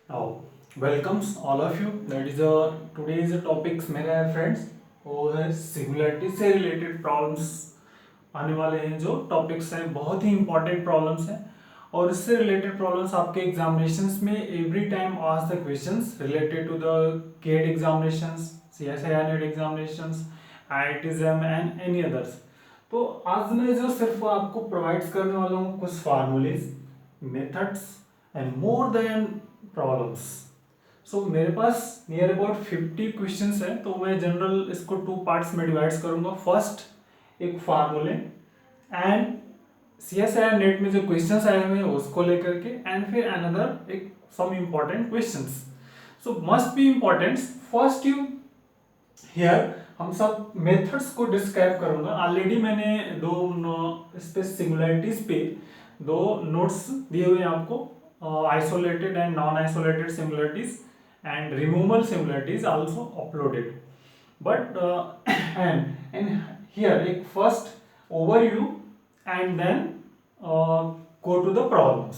Now, welcomes all of you. That is today's topics मेरे friends वो है singularity से रिलेटेड प्रॉब्लम्स आने वाले हैं। जो टॉपिक्स हैं बहुत ही इंपॉर्टेंट प्रॉब्लम्स हैं और इससे रिलेटेड प्रॉब्लम्स आपके एग्जामिनेशंस में एवरी टाइम आज the questions related to the gate examinations, CSIR NET examinations, IITJAM and any others. तो आज मैं जो सिर्फ आपको प्रोवाइड करने वाला हूँ कुछ formulas, methods and more than problems. So मेरे पास नियर अबाउट 50 क्वेश्चंस हैं, तो मैं जनरल इसको टू पार्ट्स में डिवाइड करूंगा। फर्स्ट एक फार्मूले एंड CSIR नेट में जो क्वेश्चंस आए हुए हैं उसको लेकर के, एंड फिर अनदर एक some important questions. So must be important. First you here हम सब मेथड्स को डिस्क्राइब करूंगा। ऑलरेडी मैंने इस पे सिंगुलरिटीज पे दो नोट्स दिए हुए हैं आपको, isolated and non isolated singularities and removal singularities also uploaded. But and here एक first overview and then go to the problems.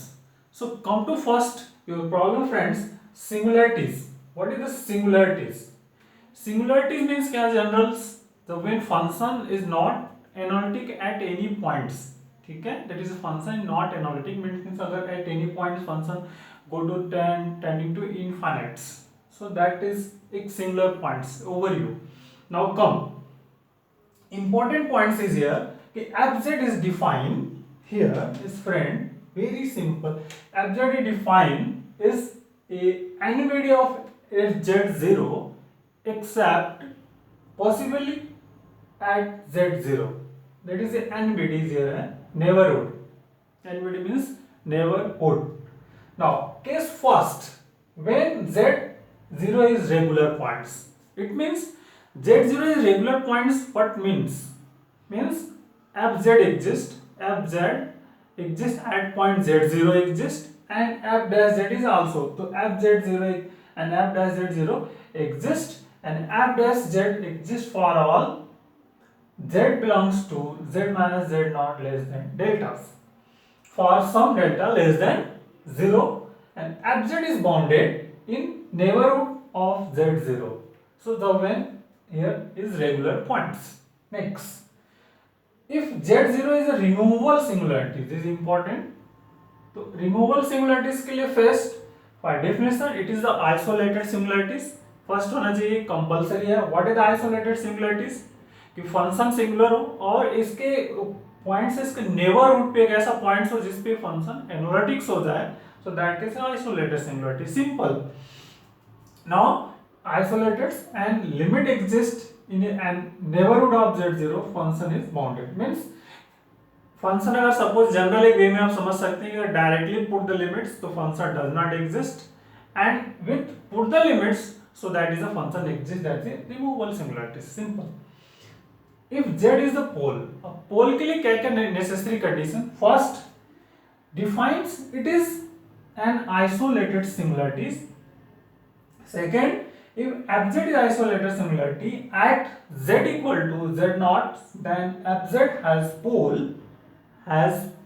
So come to first your problem friends, singularities. What is the singularities? Singularities means क्या generals, the when function is not analytic at any points, ठीक है, that is a function not analytic means अगर at any point function go to tending to infinites, so that is एक singular points overview. Now come important points is here कि fz is defined here is friend very simple. Fz is defined is a anybody of z0 except possibly at z0, that is a anybody is here neighborhood. Anybody means neighborhood. Now case first, when z0 is regular points, it means z0 is regular points. What means fz exists at point z0 exists and f dash z is also, so fz0 and f dash z0 exist and f dash z exists for all z belongs to z minus z naught less than deltas for some delta less than 0 and fz is bounded in neighborhood of z0. So the when here is regular points. Next, if z0 is a removable singularity, this is important. तो removable singularities के लिए first by definition it is the isolated singularities. First होना चाहिए, compulsory है. What is the isolated singularities? कि function singular हो और इसके पॉइंट्स इसके नेबरहुड पे एक ऐसा पॉइंट्स हो जिस पे फंक्शन एनालिटिक्स हो जाए, सो that is isolated singularity. Simple. Now isolated and limit exist in a neighborhood of z0 function is bounded. means function अगर सपोज जनरल एक वे में आप समझ सकते हैं कि डायरेक्टली पुट द लिमिट्स तो function does not exist and with put the limits so that is a function exist, that is removable singularity. Simple. If z is the pole, अब pole के लिए क्या क्या necessary condition? First, defines it is an isolated singularities. Second, if fz is isolated singularity at z equal to z naught, then fz has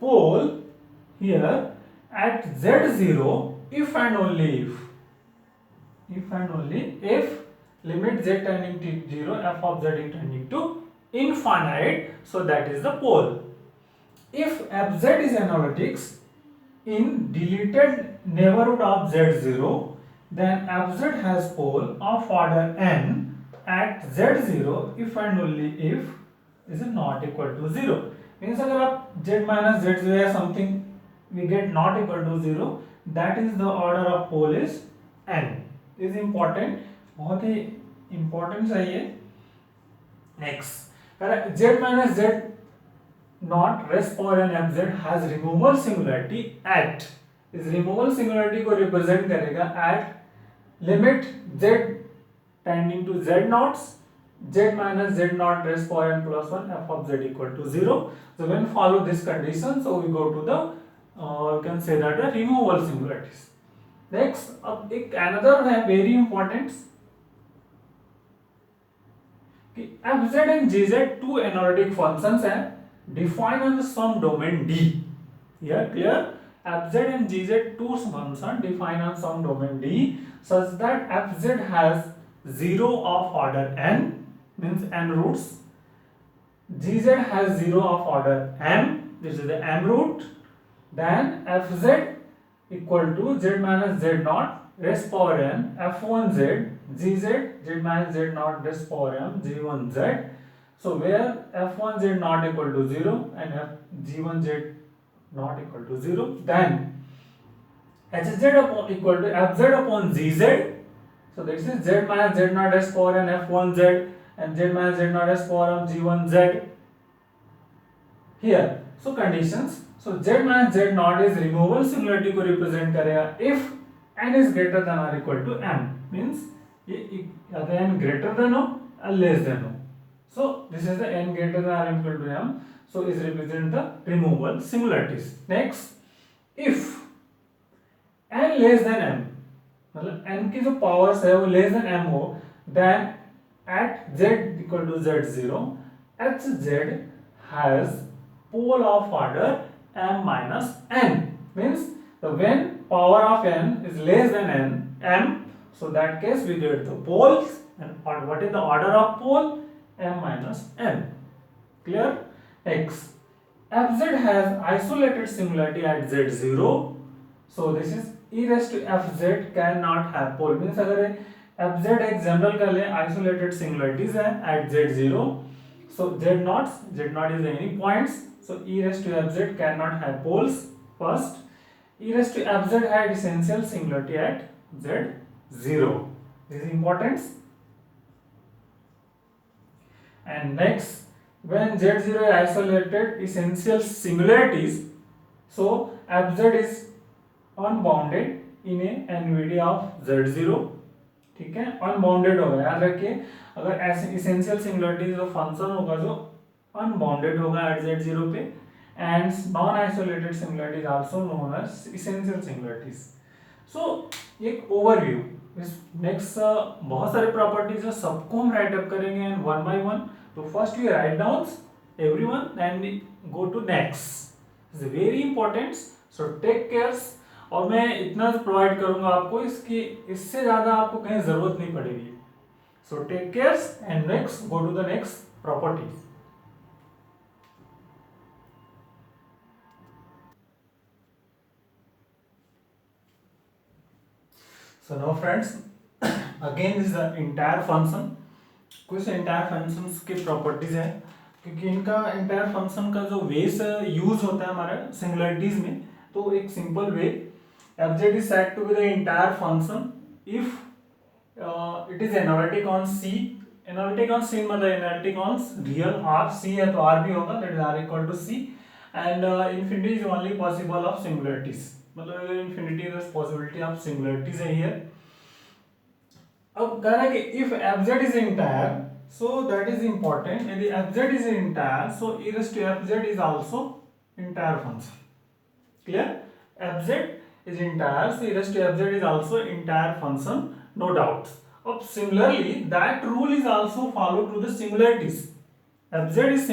pole here at z0 if and only if limit z tending to 0 f of z is tending to infinite, so that is the pole. If fz is analytics in deleted neighborhood of z0, then fz has pole of order n at z0 if and only if is not equal to 0. means अगर आप z minus z0 या something we get not equal to 0, that is the order of pole is n. is important, बहुत ही important है ये. next, z minus z not rest power n fz has removable singularity at, इस removable singularity को represent करेगा at limit z tending to z naughts z minus z naught raised power n plus 1 f of z equal to 0. So when follow this condition, so we go to the you can say that the removable singularities. Next, अब एक another है very important कि fz and gz two analytic functions हैं defined on some domain D. Here clear? fz and gz two functions defined on some domain D such that fz has 0 of order n, means n roots, gz has 0 of order m, this is the m root, then fz equal to z minus z naught raised power n f1z gz z minus z naught raised power m g1z. So where f1z not equal to 0 and g1z not equal to 0, then hz equal to fz upon gz. So this is z minus z naught raised power n f1z and z minus z naught raised power m g1z here. So conditions. So z minus z naught is removable singularity को represent करेगा if n is greater than or equal to m, means ये अगर n greater than हो or less than हो. So this is the n greater than or equal to m. So is represent the removable singularities. Next, if n less than m, मतलब n की जो powers है वो less than m हो, then at z equal to z0, hz has pole of order m minus n, means the when power of n is less than m, so that case we get the poles, and what is the order of pole? M minus n. Clear? X. fz has isolated singularity at z0, so this is e raised to fz cannot have pole, means अगर fz एक general कर ले isolated singularities है at z0, so z0 is any points, so e raised to fz cannot have poles. First, e raised to fz had essential singularity at z0. This is important. And next, when z0 is isolated essential singularities, so fz is unbounded in a NVD of z0. ठीक है, unbounded होगा, याद रखिए अगर ऐसे essential singularity जो function होगा जो अनबाउंडेड होगा एट z0 पे, and non isolated singularities also known as essential singularities. So एक ओवरव्यू. नेक्स्ट बहुत सारे प्रॉपर्टीज है, सबको हम राइट अप करेंगे एंड वन बाय वन. तो first we write down everyone and we go to next. It's very important, so take cares. और मैं इतना प्रोवाइड करूंगा आपको, इसकी इससे ज्यादा आपको कहीं जरूरत नहीं पड़ेगी. So take cares and next go to the next properties. So now friends, again is the entire function. कुछ entire functions के properties है, क्योंकि इनका entire function का जो ways यूज होता है हमारे singularities में. तो एक simple way, fz is said to be the entire function if it is analytic on C. Analytic on C मतलब analytic on real R. C है तो R भी होगा, that is R equal to C. And infinity is only possible of singularities. मतलब infinity is possibility of singularities है here. अब कह रहा है कि if fz is entire, so that is important. यदि fz is entire, so e raised to fz is also entire function. Clear? fz is entire, so e raised to fz is also entire function, no doubts. अब similarly, that rule is also followed to the singularities. fz is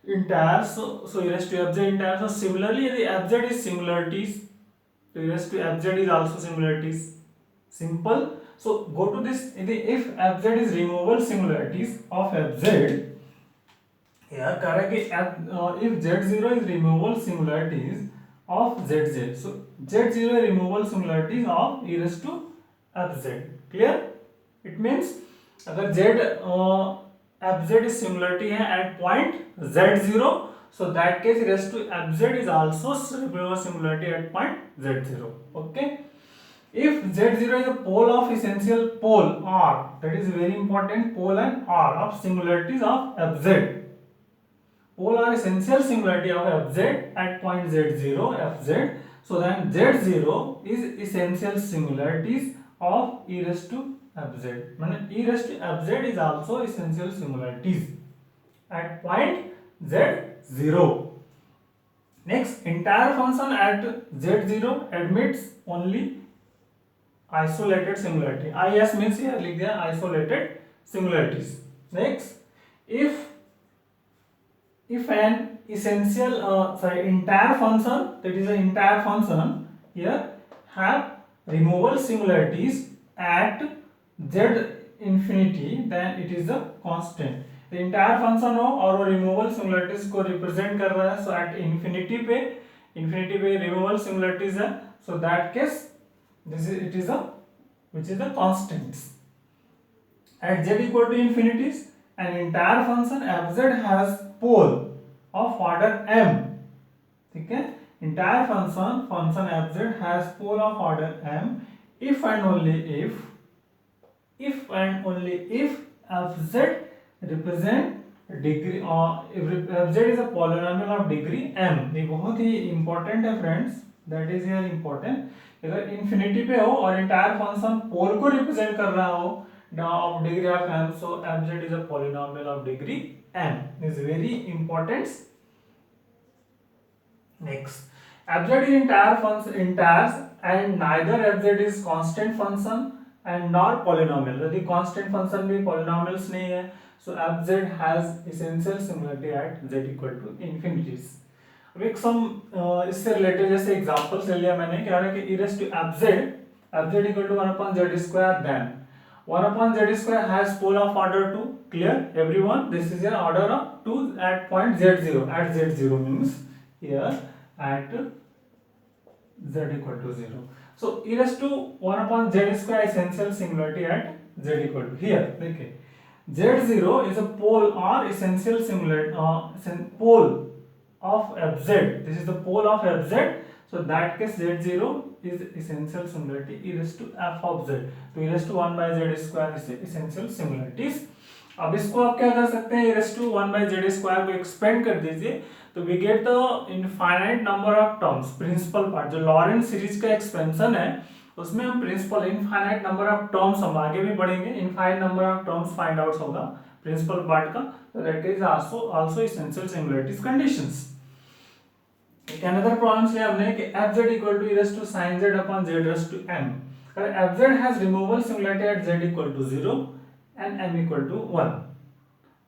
entire, so e raised to fz entire. So similarly, यदि fz is singularities, so e raised to fz is also singularities. Simple. So go to this. If fz is removable singularities of fz, here कह रहा है कि if z0 is removable singularities of zz, so z0 is removable singularities of e raised to fz. Clear? It means अगर fz is singularity है at point z0, so that case e raised to fz is also removable singularity at point z0. Okay. If z0 is a pole of essential pole R, that is very important, pole and R of singularities of fz. Pole are essential singularity of fz at point z0 fz. So then z0 is essential singularities of e raised to fz. मतलब e raised to fz is also essential singularities at point z0. Next, entire function at z0 admits only isolated singularity. IS means here लिख दिया isolated singularities. Next, if n essential entire function, that is the entire function here have removal singularities at z infinity, then it is a constant. the entire function हो और वो removal singularities को represent कर रहा है, so at infinity पे removal singularities है, so that case this is it is a which is the constants. At z equal to infinities, an entire function fz has pole of order m. ठीक है, entire function fz has pole of order m if and only if fz represent degree or if fz is a polynomial of degree m. ये बहुत ही important है friends, that is here important. अगर infinity पे हो और entire function pole को represent कर रहा हो of degree of m, so fz is a polynomial of degree m. This is very important. Next, fz is entire and neither fz is constant function and nor polynomial. यदि constant function भी polynomials नहीं है, so fz has essential similarity at z equal to infinities. अब एक सम इससे related जैसे examples ले लिया मैंने, क्या है कि e raised to fz equal to 1 upon z square, then 1 upon z square has pole of order 2. Clear everyone? This is an order of 2 at point z0. At z0 means here at z equal to 0. So e raised to 1 upon z square essential singularity at z equal to, here देखिए z0 is a pole or essential singularity pole of fz. This is the pole of fz, so that case z0 is essential singularity e raised to f of z. तो e raised to 1 by z square is essential similarities. अब इसको आप क्या कर सकते हैं, e raised to 1 by z square को expand कर दीजिए, तो we get the infinite number of terms. Principal part जो लॉरेंट सीरीज का एक्सपेंशन है उसमें हम principal infinite number of terms, हम आगे भी बढ़ेंगे, infinite number of terms find out होगा प्रिंसिपल पार्ट का. तो that is also essential singularities conditions. एक अनदर प्रॉब्लम से हमने कि fz equal to e raised to sin z upon z raised to m. अगर fz has removal similarity at z equal to 0 and m equal to 1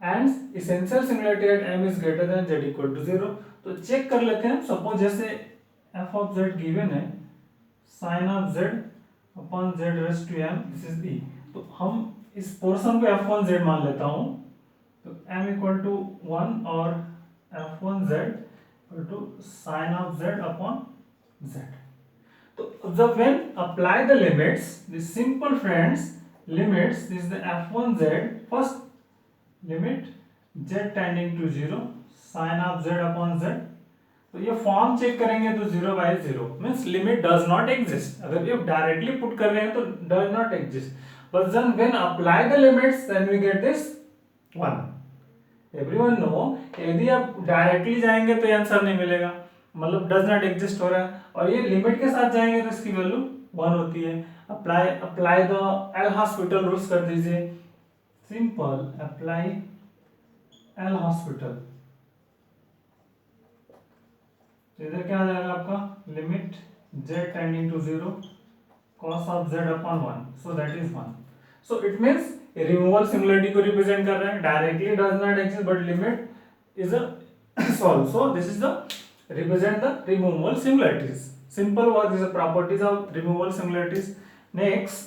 and essential similarity at m is greater than z equal to 0. तो check कर लेते हैं. Suppose जैसे f of z given है sin of z upon z raised to m, this is e. तो हम इस portion को f1z मान लेता हूं, तो m equal to 1 और f1z equal to sin of z upon z. तो observe when apply the limits, the simple friends limits, this is the f1z, first limit z tending to 0 sin of z upon z. तो ये form check करेंगे तो 0 by 0 means limit does not exist. अगर ये directly put कर रहे हैं तो does not exist, but then when apply the limits then we get this 1. Everyone know यदि आप डायरेक्टली जाएंगे तो आंसर नहीं मिलेगा, मतलब डज नॉट एग्जिस्ट हो रहा है, और ये लिमिट के साथ जाएंगे तो इसकी वैल्यू 1 होती है. Apply the L hospital rules कर दीजिए, सिंपल अप्लाई एल हॉस्पिटल. इधर क्या आ जाएगा आपका limit z tending to 0 cos of z upon 1, so that is 1. So it means removal singularity को रिप्रेजेंट कर रहे हैं, directly does not exist but limit is a solve. So this is the represent the removal singularities. Simple work is the properties of removal singularities. Next,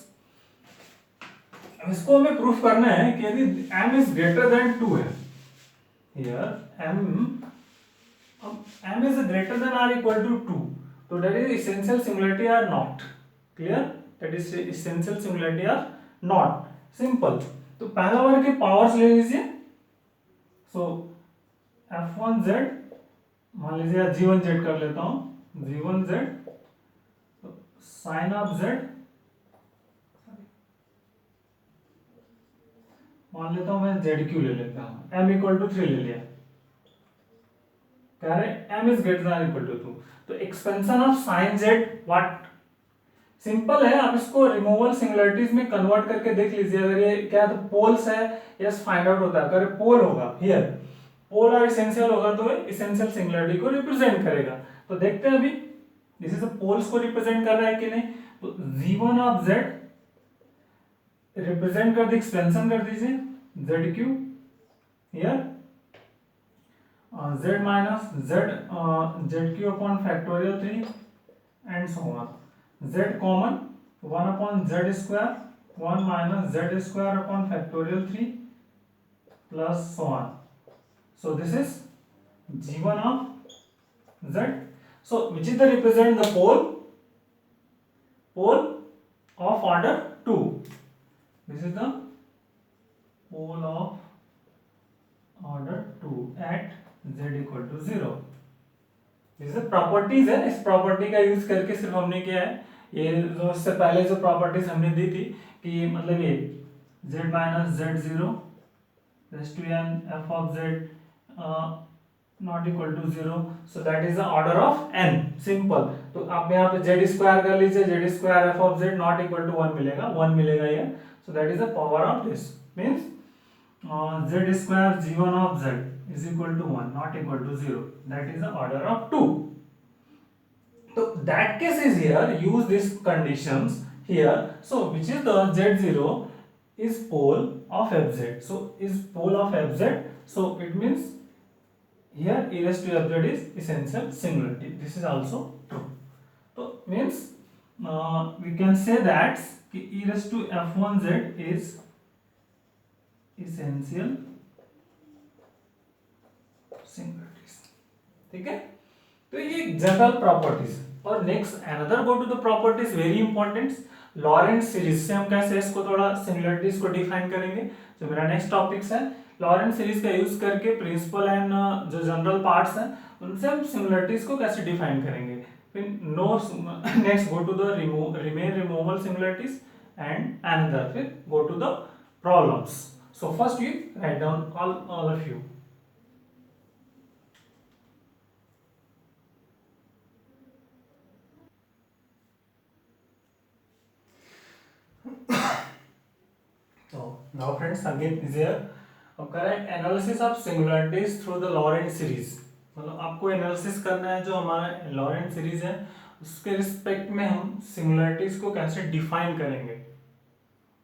इसको हमें proof करना है कि यदि m इज ग्रेटर देन 2 है, here m is greater than or equal to 2, तो that is essential singularity or not. Clear, that is essential singularity or not. Simple. तो पहला वर्ग के पावर्स ले लीजिए. सो f1z मान लीजिए g1z कर लेता हूं, g1z तो sin ऑफ z मान लेता हूं मैं zq ले लेता हूं, m इक्वल टू 3 ले लिया, कह रहे m is greater than equal to 2. तो expansion of sin z what, simple है. आप इसको रिमूवल सिंगुलरिटीज में कन्वर्ट करके देख लीजिए. अगर ये क्या तो पोल्स है, यस फाइंड आउट होता है. अगर पोल होगा हियर, पोल और एसेंशियल होगा तो एसेंशियल सिंगुलरिटी को रिप्रेजेंट करेगा. तो देखते हैं अभी दिस इज पोल्स को रिप्रेजेंट कर रहा है कि नहीं. तो g1 ऑफ z रिप्रेजेंट कर दी, एक्सपेंशन कर दीजिए zq here z minus z cube upon factorial 3 and so on. Z common 1 upon z square 1 minus z square upon factorial 3 plus so on. So this is g1 of z. So which is the represent the pole of order 2. This is the pole of order 2 at z equal to 0. जैसे properties है, इस property का use करके सिर्फ हमने क्या है, ये जो इससे पहले जो प्रॉपर्टीज हमने दी थी कि मतलब ये z minus z zero raise to n f of z not equal to zero, so that is the order of n, simple. तो आप यहाँ पे जेड स्क्वायर कर लीजिए, z square f of z not equal to 1 मिलेगा, 1 मिलेगा ये. So that is the power of this, means z square g1 of z is equal to 1 not equal to 0, that is the order of 2. So that case is here, use these conditions here. So which is the z0 is pole of fz, so is pole of fz, so it means here e raised to fz is essential singularity. This is also true. So means we can say that e raised to f1z is essential singularities. ठीक है, तो ये general properties. और next another go to the properties very important, Laurent series से हम कैसे इसको थोड़ा सिंगुलरिटीज को डिफाइन करेंगे. जो मेरा नेक्स्ट टॉपिक्स है, लॉरेंट सीरीज का यूज करके प्रिंसिपल एंड जो जनरल पार्ट्स हैं उनसे हम सिंगुलरिटीज को कैसे डिफाइन करेंगे. फिर no next go to the remain removal singularities and another, फिर go to the problems. So first you write down all of you. So now friends again is here. Correct analysis of singularities through the Laurent series. मतलब आपको analysis करना है जो हमारा Laurent series है उसके respect में हम सिंगुलरिटीज को कैसे डिफाइन करेंगे.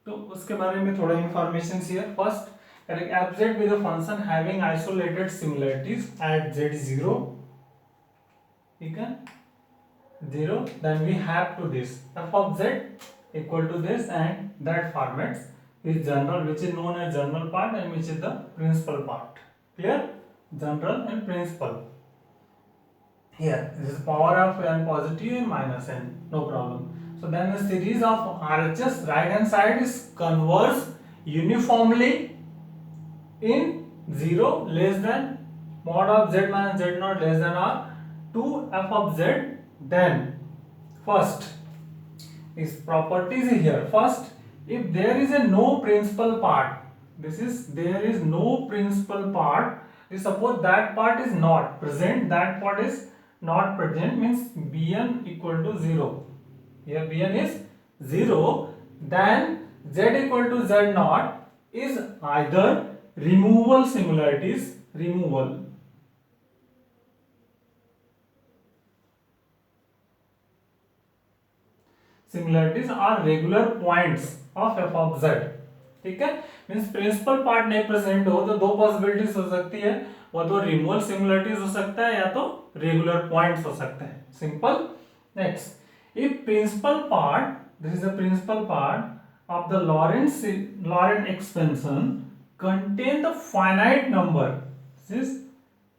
तो उसके बारे में थोड़ा information here. First correct fz with a function having isolated singularities at z0, ठीक है 0, then we have to this f of z equal to this and that formats is general, which is known as general part and which is the principal part. Clear? General and principal. Here this is power of n positive and minus n, no problem. So then the series of RHS right hand side is converge uniformly in 0 less than mod of z minus z naught less than or to f of z. Then first is properties here. First, if there is a no principal part, this is there is no principal part, suppose that part is not present, that part is not present, means bn equal to 0. Here bn is 0, then z equal to z naught is either removal singularities, removal singularities are regular points of f of z. ठीक है, means principal part नहीं present हो तो दो possibilities हो सकती है, वो तो रिमूवल सिंगुलरिटीज हो सकता है या तो रेगुलर पॉइंट्स हो सकते हैं. Simple. Next, if principal part, this is the principal part of the Laurent expansion contain the finite number, this is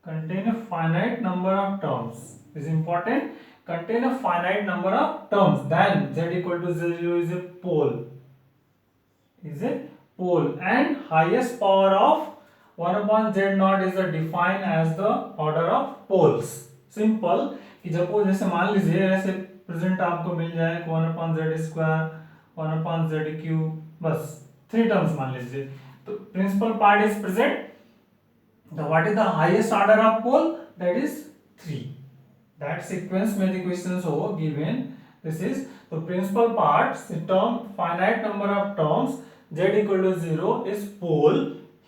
contain a finite number of terms, this is important, contain a finite number of terms, then z equal to 0 is a pole, and highest power of 1 upon z naught is defined as the order of poles. Simple कि जब वो जैसे मान लीजिए ऐसे present आपको मिल जाए 1 upon z square 1 upon z cube, बस 3 टर्म्स मान लीजिए, तो principal part is present, the what is the highest order of pole, that is 3. That sequence में द क्वेश्चंस हो given, this is the principal part term finite number of terms z equal to 0 is pole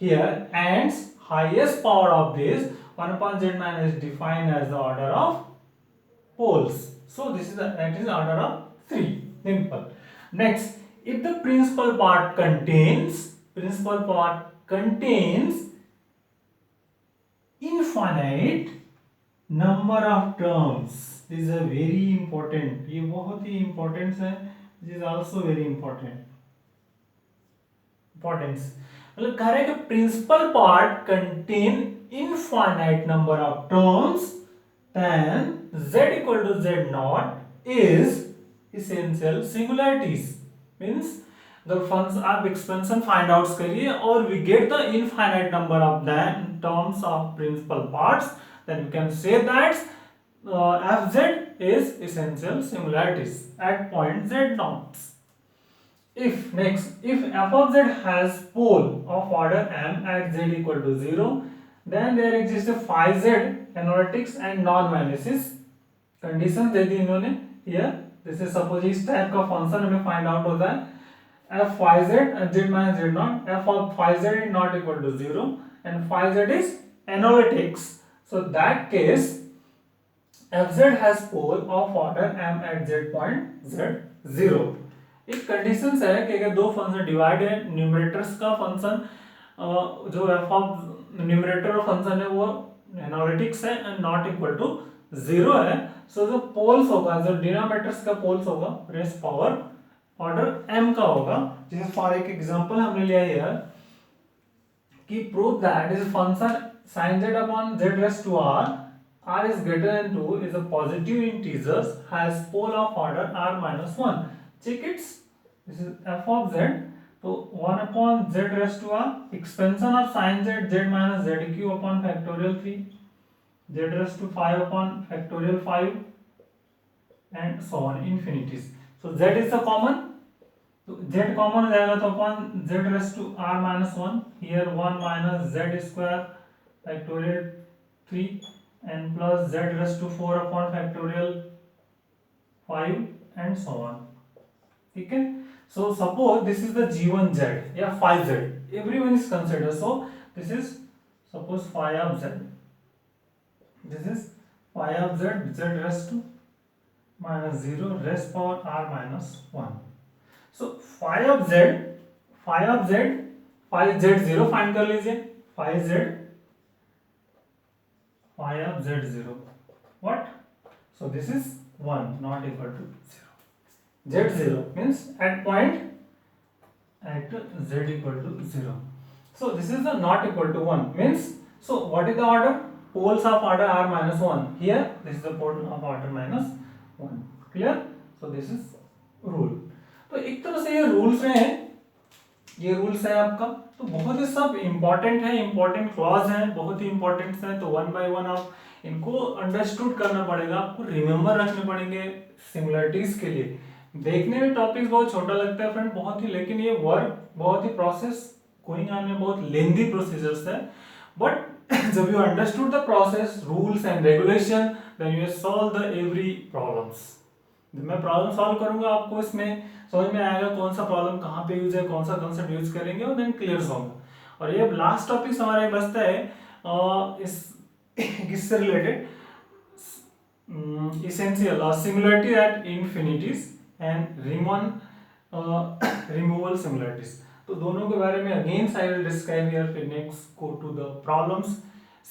here and highest power of this 1 upon z minus is defined as the order of poles. So this is that is order of 3. Simple. Next, if the principal part contains infinite number of terms. This is a very important, ये बहुत ही importance है. This is also very important. Importance मतलब कह रहे हैं कि principal part contain infinite number of terms, then z equal to z naught is essential singularities. Means the function आप expansion find out करिए और we get the infinite number of the terms of principal parts, then we can say that fz is essential singularities at point z naught. If f of z has pole of order m at z equal to 0, then there exists a phi z analytics and non-analysis conditions दे दी इन्होंने here. This is suppose इस type का function हमें find out होता है f phi z and z minus z naught. F of phi z is not equal to 0 and phi z is analytics. So that case fz has pole of order m at z point z 0. एक condition है कि अगर दो function divide है, numerators का function जो f of numerator of function है वो एनालिटिक्स है एंड नॉट इक्वल टू 0 है, सो जो पोल्स होगा, जो डिनोमिनेटर्स का पोल्स होगा रेस पावर ऑर्डर m का होगा. जैसे फॉर एक एग्जांपल हमने लिया है कि prove that is function sin z upon z raised to r is greater than 2 is a positive integers has pole of order r minus 1. Check it. This is f of z. So 1 upon z raised to r expansion of sin z z minus z cube upon factorial 3 z raised to 5 upon factorial 5 and so on infinities. So z is the common. तो z common हो जाएगा तो अपन z raised to r minus 1 here 1 minus z square factorial 3 and plus z raised to 4 upon factorial 5 and so on. ठीक है. So suppose this is the g1 z या phi z, everyone is considered. So this is suppose phi of z, this is phi of z, z raised to minus 0 raised power r minus 1. So phi of z, phi z0 find कर लीजिए. phi of z0 what? So this is 1 not equal to 0. z0 means at point at z equal to 0. So this is the not equal to 1 means, so what is the order? Poles of order r minus 1. Here this is the pole of order minus 1. Clear? So this is rule. तो एक तरह से ये rules हैं, ये rules है आपका. तो बहुत ही सब इंपॉर्टेंट है, इंपॉर्टेंट क्लॉज हैं, बहुत ही इंपॉर्टेंट हैं. तो वन बाय वन आप इनको अंडरस्टूड करना पड़ेगा, आपको रिमेंबर रखने पड़ेंगे सिमिलरिटीज के लिए. देखने में टॉपिक बहुत छोटा लगता है फ्रेंड, बहुत ही, लेकिन ये वर्क बहुत ही प्रोसेस गोइंग ऑन में बहुत लेंदी प्रोसीजर्स है. बट जब you understood the process rules and regulation then you solve the every problems. जब मैं प्रॉब्लम सॉल्व करूंगा आपको इसमें समझ में आएगा कौन सा प्रॉब्लम कहाँ पे यूज है, कौन सा कंसेप्ट यूज करेंगे और देन क्लियर होगा. और ये लास्ट टॉपिक हमारा एक बचता है इससे related essential similarity at infinities and Riemann removal similarities. तो दोनों के बारे में again I will describe here. फिर next go to the problems.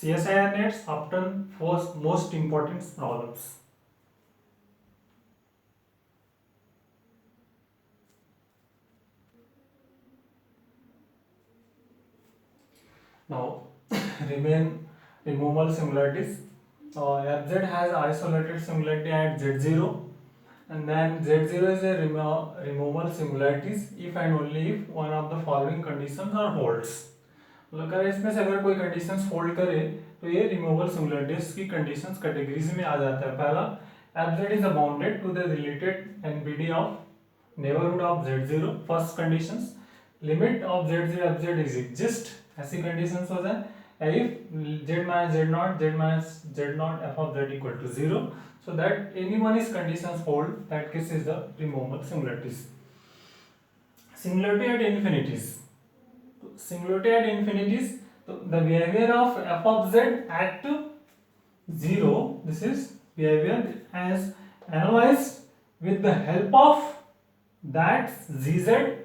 CSIR nets often first most important problems. Now remain removal similarities. Fz has isolated similarity at z0 and then z0 is a removal similarities if and only if one of the following conditions are holds. मतलब अगर इसमें से अगर कोई conditions hold करे तो ये removal similarities की कंडीशंस कैटेगरीज में आ जाता है. पहला fz is bounded to the related NPD of neighborhood of z0. First conditions limit of z0 fz is exist, ऐसी कंडीशंस हो जाए if z minus z naught f of z equal to 0, so that any one is conditions hold, that case is the removal similarities. Similarity at infinities. Similarity at infinities, so the behavior of f of z at 0, this is behavior as analyzed with the help of that gz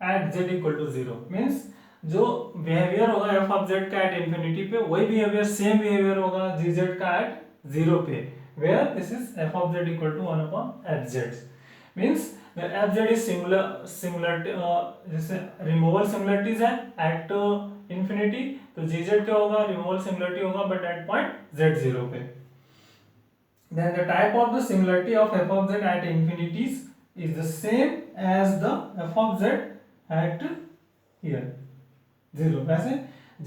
at z equal to 0. Means जो behaviour होगा F of Z का at infinity पे, वही behaviour same behaviour होगा G Z का at zero पे, where this is F of Z equal to 1 upon F Z. Means F Z is similar जैसे removal similarities है at infinity, तो G Z क्या होगा, रिमूवल सिमिलरिटी होगा but at point Z zero पे। Then the type of the similarity of f of z at infinities is the same as the f of z at here zero. वैसे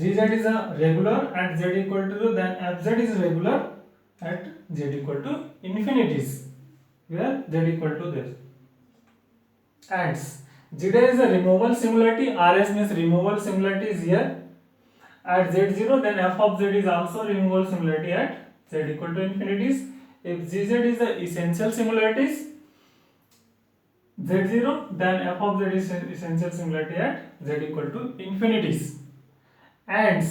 gz is a regular at z equal to 0, then fz is regular at z equal to infinities, where z equal to this. And gz is a removal similarity, rs means removal similarity is here at z0, then f of z is also removal similarity at z equal to infinities. If gz is the essential similarities z0, then f of z is essential similarity at z equal to infinities. And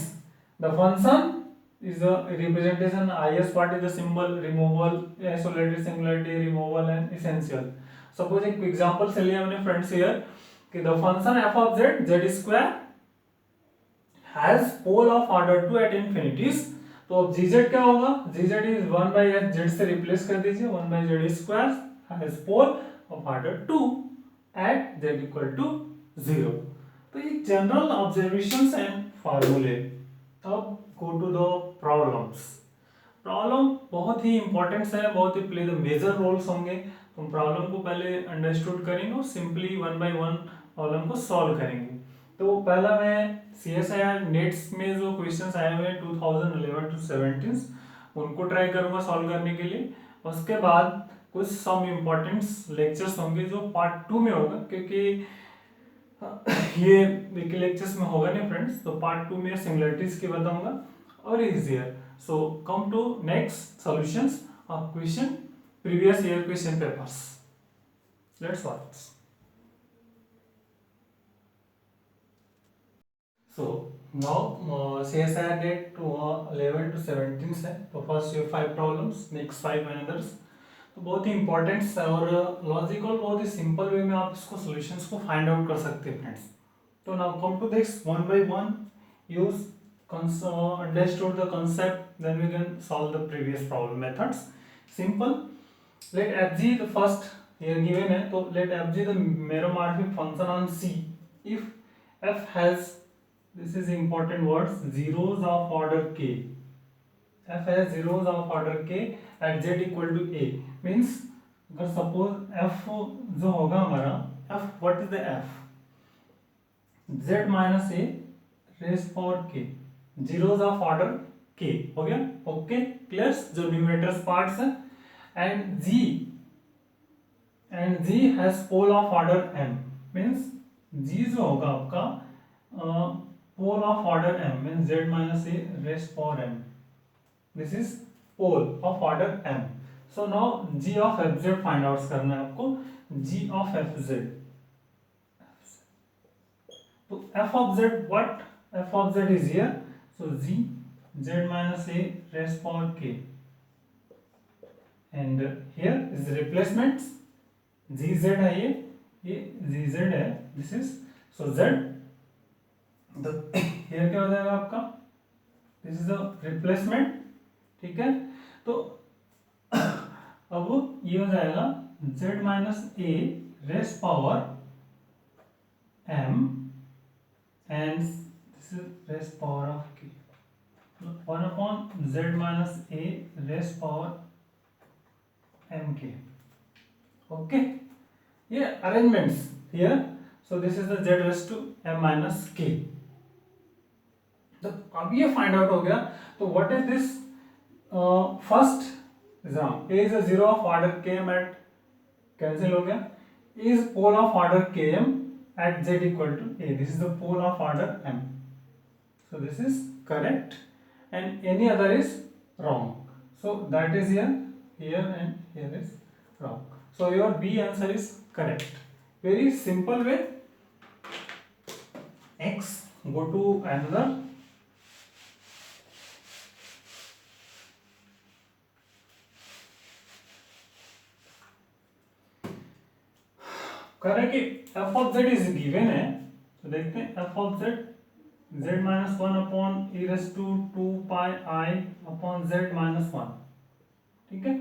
the function is a representation, highest part is the symbol removal, isolated similarity, removal and essential. Suppose एक example से लिया हमने friends here कि the function f of z, z square has pole of order 2 at infinities. तो अब gz क्या होगा, gz is 1 by h, z से रिप्लेस कर दीजिए, 1 by z square has pole of order 2 at z equal to 0. तो ये general observations and फार्मूले। अब go to the problems. Problem बहुत ही इंपॉर्टेंट है, बहुत ही प्ले द मेजर रोल्स होंगे। तो प्रॉब्लम को पहले अंडरस्टूड करेंगे और simply one by one problem को सॉल्व करेंगे। तो पहला मैं CSIR नेट्स में जो क्वेश्चंस आए हुए हैं 2011 to 17 उनको ट्राई करूंगा सॉल्व करने के लिए। उसके बाद कुछ सम इम्पोर्टेंट लेक्चर्स होंगे जो पार्ट 2 में होगा, क्योंकि ये वीकली लेक्चर्स में होगा नहीं फ्रेंड्स। तो पार्ट 2 में सिमिलरिटीज की बताऊंगा और easier. So come to next solutions of question previous year question papers. Let's watch. So now CSIR date to 11 to 17 है। तो फर्स्ट ये 5 प्रॉब्लम्स, नेक्स्ट 5 अनदर्स। तो बहुत ही इंपॉर्टेंट है और लॉजिकल, बहुत ही सिंपल वे में आप इसको सॉल्यूशंस को फाइंड आउट कर सकते हैं फ्रेंड्स। तो now come to this one by one, use understood the concept, then we can solve the previous problem methods. Simple. Let fg the first here given है, तो let fg the meromorphic function on C if f has, this is important words, zeros of order k. f has zeros of order k at z equal to a, means अगर suppose f जो होगा हमारा f, what is the f, z minus a raised power k, zeros of order k हो गया। Okay clear, जो numerators parts है, and g has pole of order m, means g जो होगा आपका pole of order m, means z minus a raised power m, this is pole of order m. So now g of fz find out करना है आपको, g of fz। तो f of z, what f of z is here, so z z minus a raised power k, and here is the replacements, gz है, ये gz है, this is, so z the here क्या हो जाएगा आपका, this is the replacement, ठीक है। तो अब ये हो जाएगा z minus a raised power m and this is raised power of k, 1 upon z minus a raised power mk. Okay, ये arrangements here, so this is the z raised to m minus k. तो अब ये find out हो गया। तो what is this, first exam, A is a zero of order के M at, cancel हो गया, इज पोल ऑफ ऑर्डर के M at Z equal to A, this is the pole of order M, so this is correct and any other is wrong, so that is here and here is wrong, so your B answer is correct. Very simple way. Next go to another. कह रहे कि f of z is given है, तो देखते हैं f of z z minus one upon E raise to two pi I upon z minus one. ठीक है,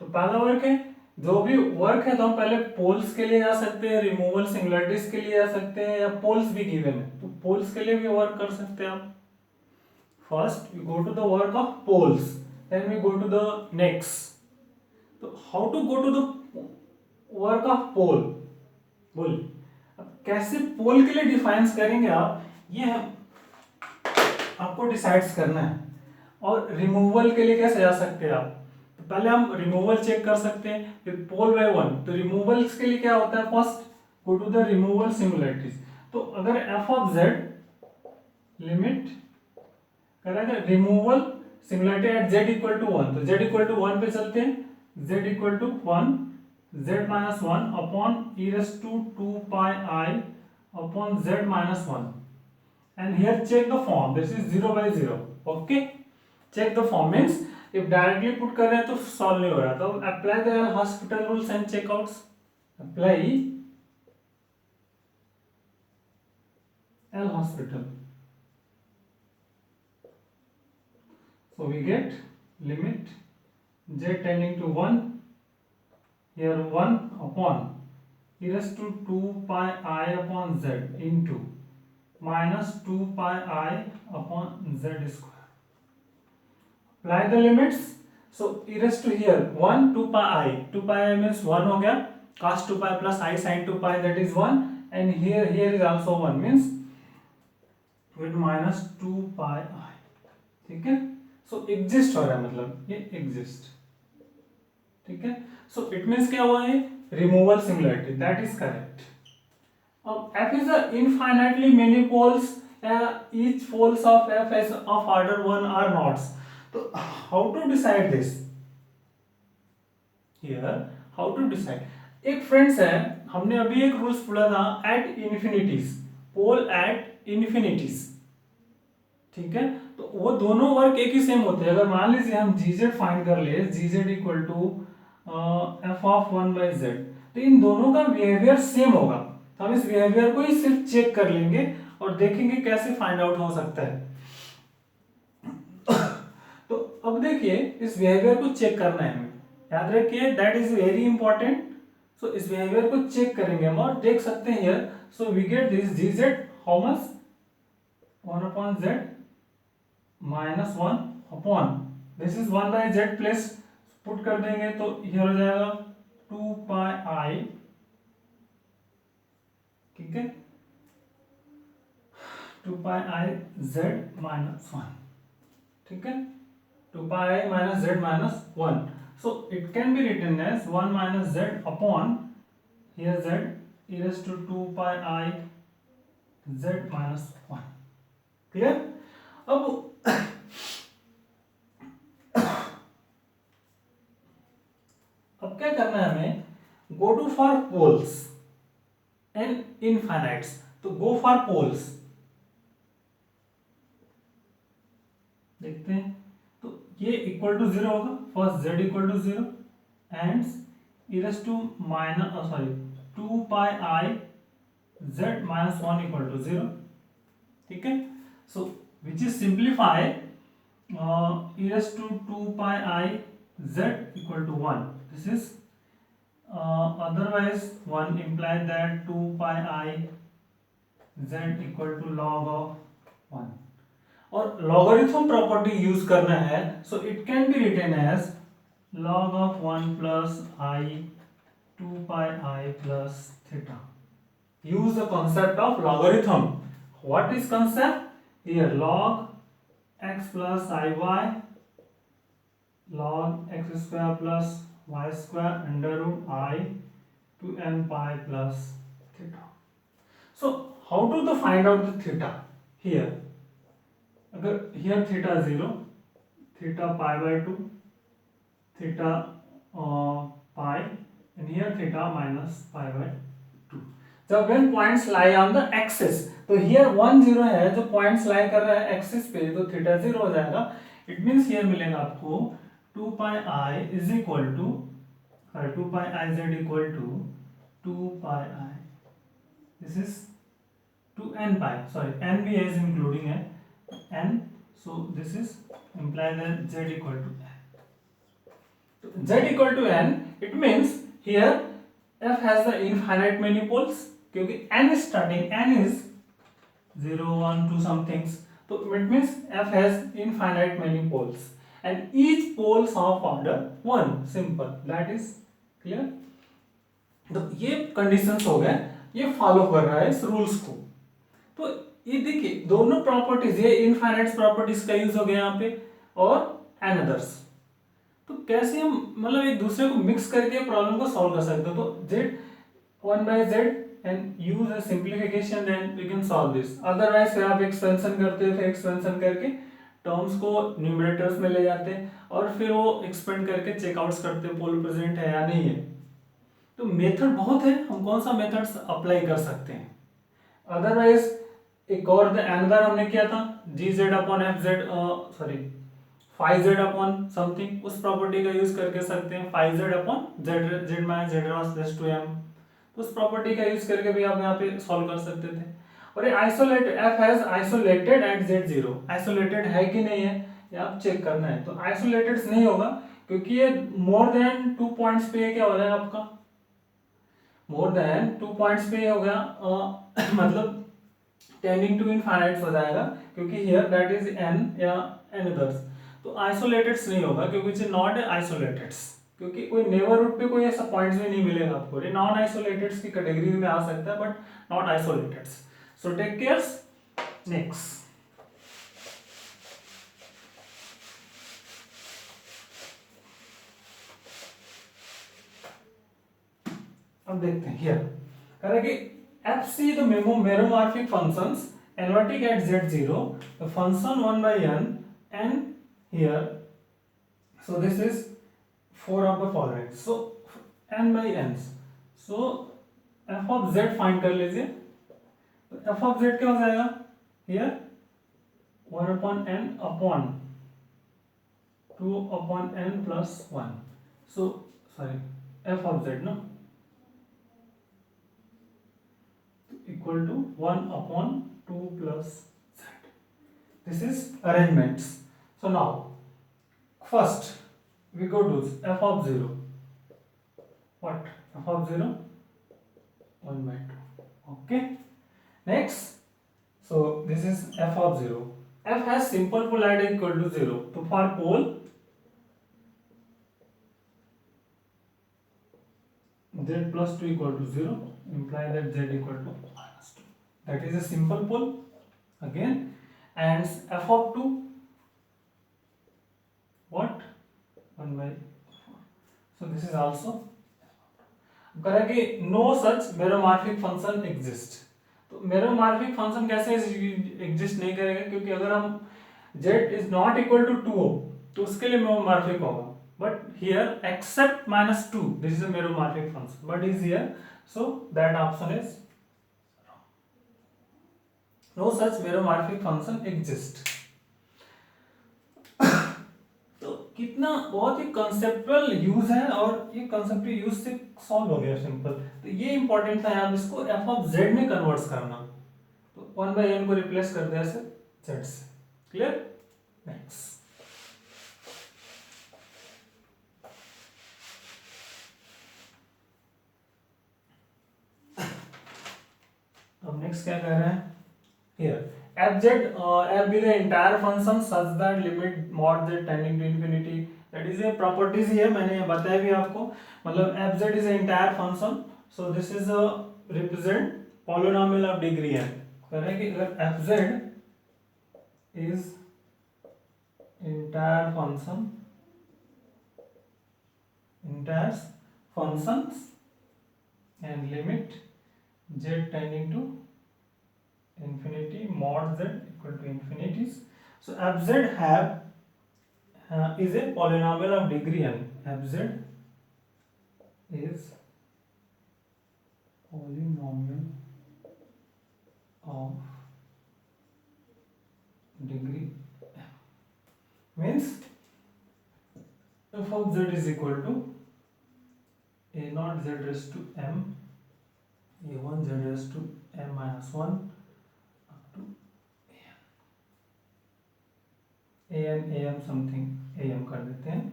तो पहला वर्क है, जो भी वर्क है तो हम पहले पोल्स के लिए जा सकते हैं, रिमूवल सिंगुलरिटीज के लिए जा सकते हैं, या पोल्स भी गिवन है तो पोल्स के लिए भी वर्क कर सकते हैं आप। First we go to the work of poles, then we go to the next. तो how to go to the work of pole, बोल अब कैसे पोल के लिए डिफाइन करेंगे आप, ये आपको डिसाइड्स करना है। और रिमूवल के लिए कैसे जा सकते हैं आप, तो पहले हम रिमूवल चेक कर सकते हैं, फिर पोल बाय वन। तो रिमूवल्स के लिए क्या होता है, first go to the removal singularities. तो अगर एफ ऑफ जेड लिमिट करेंगे removal singularity at Z equal to one, तो जेड इक्वल टू वन पे चलते हैं, Z equal to one, Z minus one upon E raise to two pi I upon Z minus one. And here check the form, this is 0 by 0, okay, check the form means if directly put कर रहे हैं तो solve नहीं हो रहा, तो apply the hospital rules and checkouts, apply L hospital, so we get limit z tending to 1, here 1 upon e raised to 2 pi I upon z into minus 2 pi I upon z square. Apply the limits. So e raised to here 1 2 pi I, 2 pi I means 1 हो गया, cos 2 pi plus I sin 2 pi that is 1, and here is also 1 means with minus 2 pi I. ठीक है, so exist हो रहा है, मतलब ये exist। ठीक है, so it means क्या हुआ है, removal similarity, that is correct। F is a infinitely many poles, each poles of F is of order 1 are knots. So how to decide this? Here how to decide? एक friends है, हमने अभी एक rules पढ़ा था at infinities, pole at infinities. ठीक है, तो वो दोनों वर्क एक ही सेम होते हैं। अगर मान लीजिए हम जीजेड फाइंड कर ले, जीजेड equal to f of one by z, तो इन दोनों का बिहेवियर सेम होगा। तो हम इस बिहेवियर को ही सिर्फ चेक कर लेंगे और देखेंगे कैसे फाइंड आउट हो सकता है। तो अब देखिए इस बिहेवियर को चेक करना है हमें, याद रखिए दैट इज वेरी इंपॉर्टेंट। सो इस बिहेवियर को चेक करेंगे हम और देख सकते हैं here, so we get this G Z how much, 1 upon Z minus 1 upon this is 1 by Z plus, put कर देंगे तो हियर हो जाएगा 2 पाई आई। ठीक है, 2 पाई आई जेड माइनस 1। ठीक है, 2 pi i minus z minus 1, so it can be written as 1 minus z upon here z e raise to 2 pi i z minus 1। Clear? अब क्या करना है हमें, go to for poles and infinites. तो go for poles देखते हैं, तो ये इक्वल टू 0 होगा, first z equal to 0 and e raise to minus 2 pi i z minus 1 equal to 0। ठीक है, so which is simplify e raise to 2 pi i z equal to 1, this is otherwise 1 imply that 2 pi I z equal to log of 1, और logarithm property use करना है, so it can be written as log of 1 plus I 2 pi I plus theta. Use the concept of logarithm. What is concept here? Log x plus iy log x square plus y square under root I to n pi plus theta. So how do the find out the theta here? अगर here theta 0, theta pi by 2, theta pi, and here theta minus pi by 2. जब when points lie on the axis, तो here 1 0 है, जो points lie कर रहा है axis पे, तो theta 0 हो जाएगा। It means here मिलेगा आपको 2 pi I is equal to 2 pi I z equal to 2 pi I, this is to n pi, sorry, n भी is including n, so this is imply that z equal to n. Z equal to n, it means here f has the infinite many poles क्योंकि n is starting, n is 0 1 2 some things, so it means f has infinite many poles and each poles of order 1, simple, that is clear. तो ये conditions हो गए, ये follow कर रहा है इस रूल्स को। तो ये देखिए दोनों प्रॉपर्टीज, ये इनफाइनाइट प्रॉपर्टीज का यूज हो गया यहाँ पे और एन अदर्स। तो कैसे हम मतलब एक दूसरे को मिक्स करके प्रॉब्लम को सॉल्व कर सकते हो। तो Z 1/z and use a simplification and we can solve this. Otherwise फिर आप एक्सपेंशन करते हो, फिर एक्सपेंशन करके टर्म्स को न्यूमरेटर्स में ले जाते हैं और फिर वो एक्सपेंड करके चेकआउट्स करते हैं पोल प्रेजेंट है या नहीं है। तो मेथड बहुत है, हम कौन सा मेथड्स अप्लाई कर सकते हैं। अदरवाइज एक और अनदर हमने किया था g z upon F z, sorry five z upon something, उस प्रॉपर्टी का यूज करके सकते हैं। Five z upon z z minus z plus 2m, उस प्रॉपर्टी का यूज करके भी आप यहाँ पे सॉल्व कर सकते थे। और ये isolated F has isolated at Z zero, isolated है कि नहीं है ये आप चेक करना है। तो आइसोलेटेड नहीं होगा क्योंकि ये मोर देन 2 पॉइंट्स पे क्या हो जाएगा आपका, मोर देन 2 पॉइंट्स पे हो गया मतलब टेंडिंग टू इनफाइनाइट हो जाएगा क्योंकि हियर दैट इज n या n अदर्स। तो आइसोलेटेड्स नहीं होगा क्योंकि इट्स नॉट आइसोलेटेड्स, क्योंकि कोई नेबरहुड पे कोई ऐसा पॉइंट्स भी नहीं मिलेगा आपको। ये नॉन आइसोलेटेड्स की कैटेगरी में आ सकता है but not isolateds. So take care. Next अब देखते हैं हियर कह रहा है कि fc the meromorphic functions analytic at z0, the function 1/n and here, so this is 4 of the following, so n by n, so f of z find कर लीजिए। तो f of z क्या हो जाएगा here 1 upon n upon 2 upon n plus 1, so sorry f of z no equal to 1 upon 2 plus z. This is arrangements. So now first we go to f of 0. What? F of 0 1/2. Okay. Next, so this is f of 0. F has simple polarity equal to 0. So for pole z plus 2 equal to 0, imply that z equal to minus 2. That is a simple pole again. And f of 2 what 1/4. So this is also करें कि no सच मेरोमॉर्फिक function exist. तो मेरोमॉर्फिक function कैसे exist नहीं करेगा क्योंकि अगर हम z is not equal to 2 तो उसके लिए मेरोमॉर्फिक होगा, but here except -2 this is a meromorphic function but is here, so that option is wrong. No such meromorphic function exist. तो कितना बहुत ही कंसेप्चुअल यूज है और ये कंसेप्चुअल यूज से सॉल्व हो गया सिंपल। तो ये इंपॉर्टेंट था यहाँ इसको f of z में कन्वर्ट करना। तो 1/n को रिप्लेस कर दिया ऐसे z से। क्लियर? नेक्स्ट अब नेक्स्ट क्या कह रहे हैं here fz f be the entire function such that limit mod z tending to infinity, that is a properties ही है, मैंने बताया भी आपको। मतलब fz is an entire function, so this is a represent polynomial of degree n। कह रहे हैं कि अगर fz is entire functions and limit z tending to infinity mod z equal to infinities, so fz have is a polynomial of degree n. fz is polynomial of degree n, means f of z is equal to a naught z raised to m, a1 z raised to m minus 1 am something am कर देते हैं.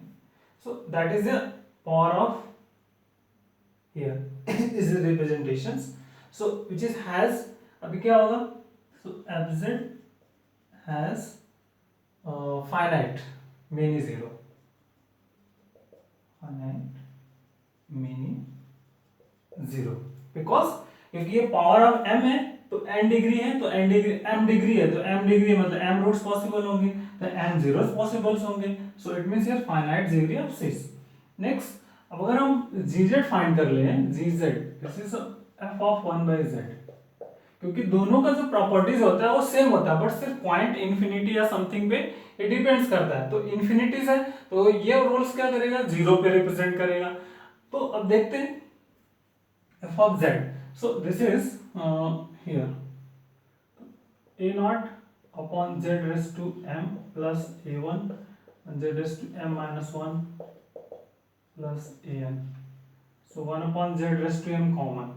So that is the power of here is the representations. So which is has, अभी क्या होगा? So fz has finite many zero, finite many zero, because क्योंकि ये power of m है तो n डिग्री है, तो n डिग्री m डिग्री है, तो m डिग्री मतलब m रूट्स पॉसिबल होंगे, तो m जीरोस पॉसिबल होंगे. So it means here finite degree of 6. Next, अब अगर हम gz फाइंड कर ले, gz this is f of 1 by z, क्योंकि दोनों का जो प्रॉपर्टीज होता है वो सेम होता है, बट सिर्फ पॉइंट इन्फिनिटी या समथिंग पे ये डिपेंड्स करता है. तो इन्फिनिटीज है तो ये रूल्स क्या करेगा, जीरो पे रिप्रेजेंट करेगा. तो अब देखते हैं f of z. So this is here a naught upon z raised to m plus a1 and z raised to m minus 1 plus an. So 1 upon z raised to m common,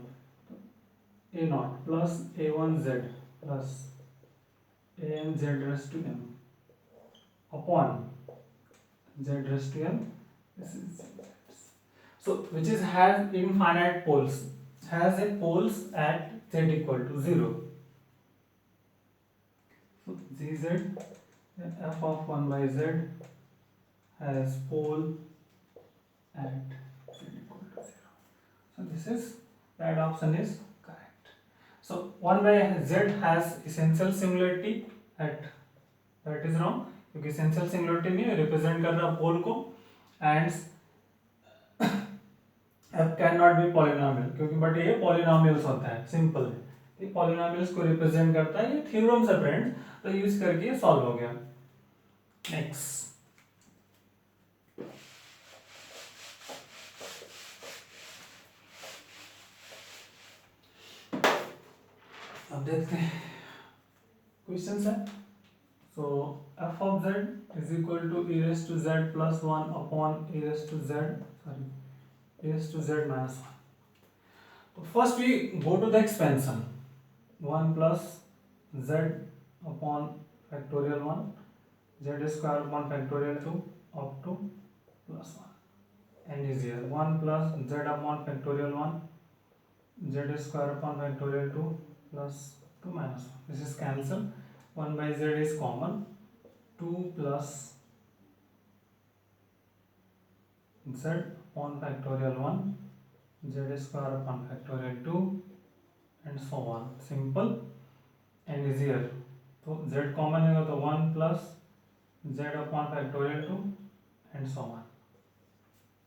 a naught plus a1z plus an z raised to m upon z raised to m. This is z. So which is has infinite poles, has a poles at z equal to 0. So gz f of 1 by z has pole at z equal to 0. So this is, that option is correct. So 1 by z has essential similarity at, that is wrong, क्योंकि essential similarity नहीं represent कर रहा पोल को, and f can not be polynomial, क्योंकि but ये polynomials होता है, simple है, ये पॉलिनोमियल्स को रिप्रेजेंट करता है. ये थ्योरम्स है फ्रेंड्स, तो यूज करके ये सॉल्व हो गया. नेक्स्ट, अब देखते हैं क्वेश्चंस है. सो f of z is equal to e raised to z plus 1 upon e raised to z, sorry, e raised to z minus 1. So first we go to the expansion, 1 plus z upon factorial 1, z square upon factorial 2 up to plus 1, and is here 1 plus z upon factorial 1, z square upon factorial 2 plus 2 minus 1. This is cancel, 1 by z is common, 2 plus z upon factorial 1, z square upon factorial 2 and so on, simple, and is here, तो z common है तो 1 plus z upon factorial 2 and so on.